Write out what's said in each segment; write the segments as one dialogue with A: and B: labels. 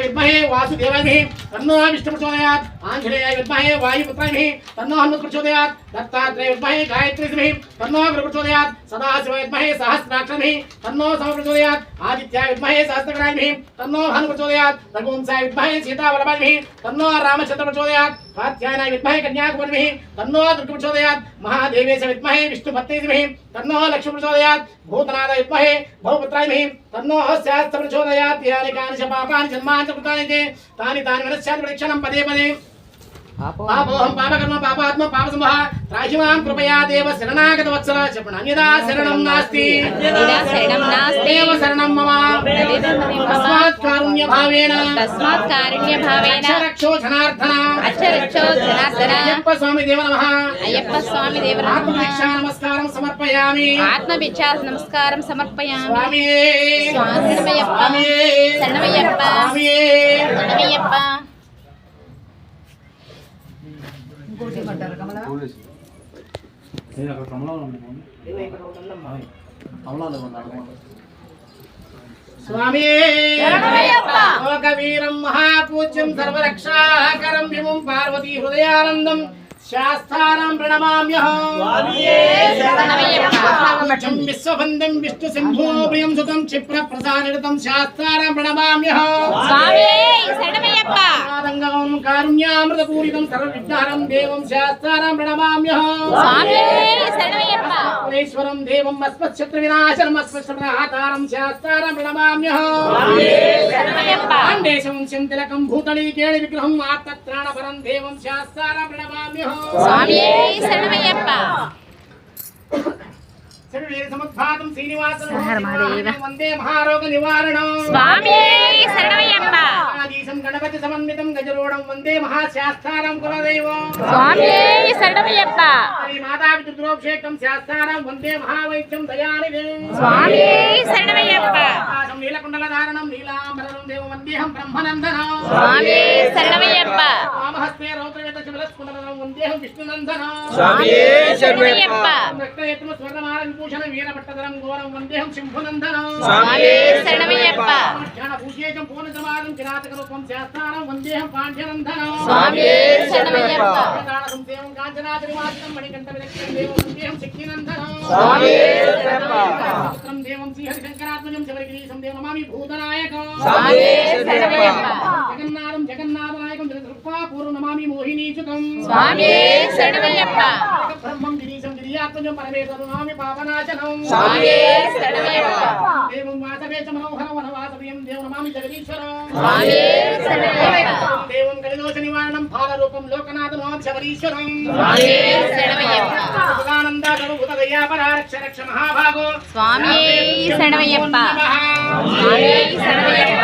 A: विद्महे वासुदेवाय तन्नो विष्णु प्रचोदयात् आंजनेयाय विद्महे वायुपुत्राय तन्नो हनुमत् प्रचोदयात् दत्तात्रेय विद्महे गायत्री धीमहि तन्नो गुरु प्रचोदयात् सदाशिवाय विद्महे सहस्राक्षरमहि तन्नो सम प्रचोदयात् आदित्याय विद्महे सहस्रगणाय तन्नो भानु प्रचोदयात् रघुवंशाय विद्महे सीतावल्लभाय तन्नो रामचंद्र प्रचोदयात् कात्यायनाय विद्महे कन्याकुमारी तन्नो दुर्गा प्रचोदयात् महादेवेश विद्महे विष्णुपत्नी धीमहि तन्नो लक्ष्मी प्रचोदयात् भूतनाथ विद्महे भवपुत्राय तन्नो शास्त्र प्रचोदयात् यानि कानि च पापानि जन्मानि च कृतानि ते तानि मनस्यात् परीक्षणं पदे पदे पापोहं पापकर्म पापात्म पापसंभः त्राहिमां कृपया देव शरणागत वत्सल चपण अन्यदा शरणं नास्ति देव शरणं मम तस्मात् कारुण्य भावेन रक्षो जनार्दन अय्यप्प स्वामी देव नमः आत्मभिक्षा नमस्कारं समर्पयामि स्वामी शरणमय्यप्प स्वामी लोकवीरं महापूज्यं सर्वरक्षाकरं विमुं पार्वती हृदयानन्दं शास्त्राणां प्रणमाम्यहं विश्वबन्धं विष्णुसिंहो प्रियं सुतं क्षिप्रप्रसादितं शास्त्राणां प्रणमाम्यहं कारुण्यामृतपूरितं सर्वविघ्नहरं देवं शास्त्राणां प्रणमाम्यहं देवं अस्मच्छत्रुविनाशनम् अस्मच्छत्रहातारं शास्त्राणां प्रणमाम्यहं देशवंशं तिलकं भूतलीकेण विग्रहं आत्तत्राणपरं देवं शास्त्राणां प्रणमाम्यहं स्वामी शरणमय्यप्प समुद्घातं श्रीनिवासं वन्दे महारोग निवारणं स्वामी शरणमय्यप्प आदिशं गणपति समन्वितं गजरोडं वन्दे महाशास्त्रारं कुलदैवं स्वामी शरणमय्यप्प श्री माता पितृद्रोक्षेत्रं शास्त्रारं वन्दे महावैद्यं दयानिधिं स्वामी शरणमय्यप्प आसं नीलकुण्डलधारणं नीलाम्बरं देवं वन्देहं ब्रह्मनन्दनं स्वामी शरणमय्यप्प वामहस्ते रौद्रवेदशबलस्कुण्डलं वन्देहं विष्णुनन्दनं स्वामी शरणमय्यप्प रक्तयत्म स्वर्णमाला विभूषणं वीरभट्टधरं घोरं वन्देहं शम्भुनन्दनं स्वामी शरणमय्यप्प ज्ञानभूषेजं पूर्णजमानं किरातकरूपं शास्त्रारं वन्देहं पाण्ड्यनन्दनं स्वामी शरणमय्यप्प दानसं देवं काञ्चनाद्रिवासितं मणिकण्ठविरक्तं देवं वन्देहं शक्तिनन्दनं स्वामी शरणमय्यप्प देवं श्रीहरिशङ्करात्मजं शबरिगिरीशं देवं नमामि भूतनायकं स्वामी शरणमय्यप्प जगन्नाथं जगन्नाथनायकं जगद्रूपा पूर्वं नमामि मोहिनीसुतं स्वामी शरणमय्यप्प ब्रह्मं गिरीशं गिरियात्मजं परमेश्वरं नमामि पापनाशनं स्वामी शरणमय्यप्प देवं वासवेश मनोहरं वनवासप्रियं देवं नमामि जगदीश्वरं स्वामी शरणमय्यप्प देवं गणदोष निवारणं फालरूपं लोकनाथं नमामि शबरीश्वरं स्वामी शरणमय्यप्प सदानन्द सर्वभूत दयापरा रक्ष रक्ष महाभागो स्वामी शरणमय्यप्प स्वामी शरणमय्यप्प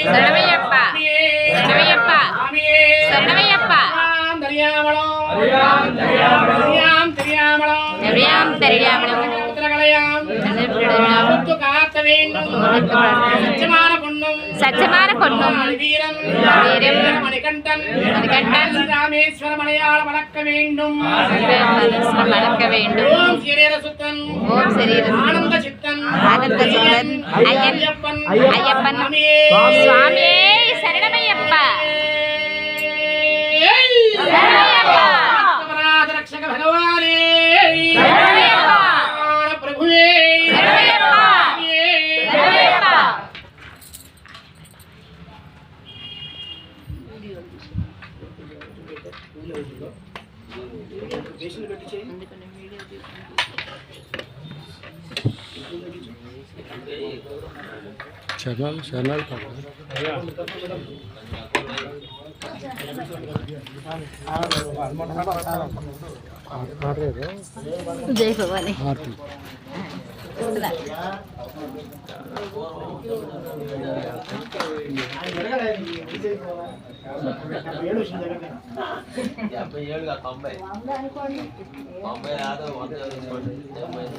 A: शरणमय्यप्प शरणमय्यप्प शरणमय्यप्प दर्यामलो दर्याम दर्यामलो पुत्रगलयाम पुत्र कातवेन्नु सत्यमान பொன்னும் வீரம் மணிகண்டன் ராமேஸ்வர மலையாள வளர்க்க வேண்டும் ஓம் சரீர சுத்தன் ஆனந்த சித்தன் ஐயப்பன் சுவாமியே சரணமய்யப்ப ரட்சக பகவானே பிரபுவே
B: चैनल
C: जय भवानी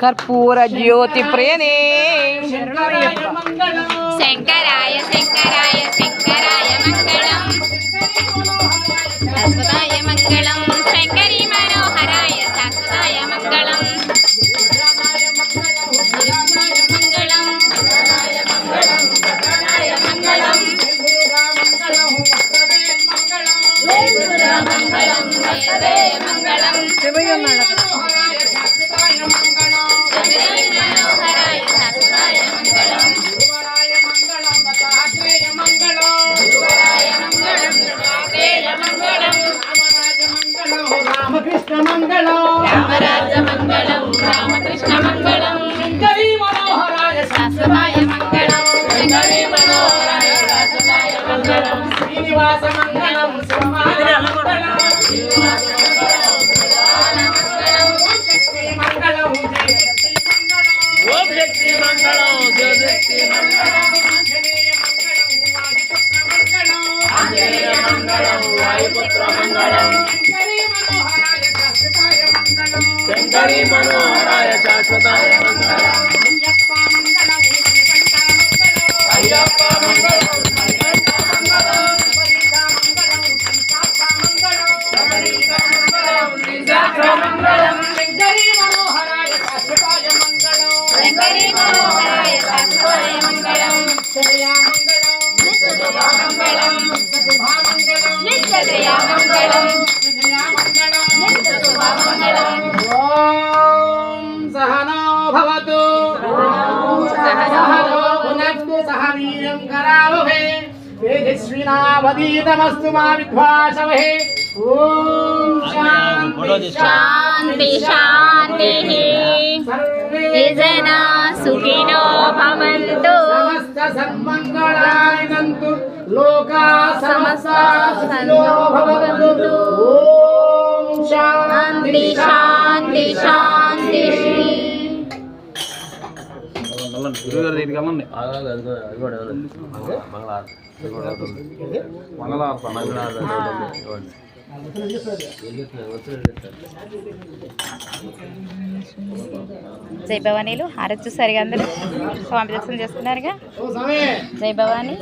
D: कर्पूर ज्योति प्रियने
C: शंकराय शंकराय शंकराय मंगलम शाश्वताय मंगलम शंकरी मनोहराय शाश्वताय मंगलम मंगलम मंगलम
A: శ్రీనివాస మంగళం శివమానమంగళం శక్తి మంగళం ఓం శక్తి మంగళం శివశక్తి మంగళం ఆంజనేయ మంగళం వాయుపుత్ర మంగళం శంకరీ మనోహరాయ శాశ్వతాయ మంగళం అయ్యప్ప మంగళం శంకరీ మనోహరాయ శాశ్వతాయ మంగళం
C: శంకరీ మనోహరాయ శాశ్వతాయ మంగళం మంగళం నిత్యజయ మంగళం నిత్యశుభమంగళం
A: ఓం సహనో భవతు సహనో భునక్తు సహ వీర్యం కరావహే తేజస్వినావధీతమస్తు మా విద్వాసవహే ఓం శాంతి
C: శాంతి శాంతి
A: సర్వే
C: జనా సుఖినో భవంతు
A: సమస్త సన్మంగళాని నంతు లోకా సమస్త సుఖినో భవంతు ఓం
C: శాంతి శాంతి శాంతి జై భవానీలు హారతి చూసారుగా అందరూ స్వామి దర్శనం చేసుకున్నారుగా
A: ఓ స్వామి
C: జై భవానీ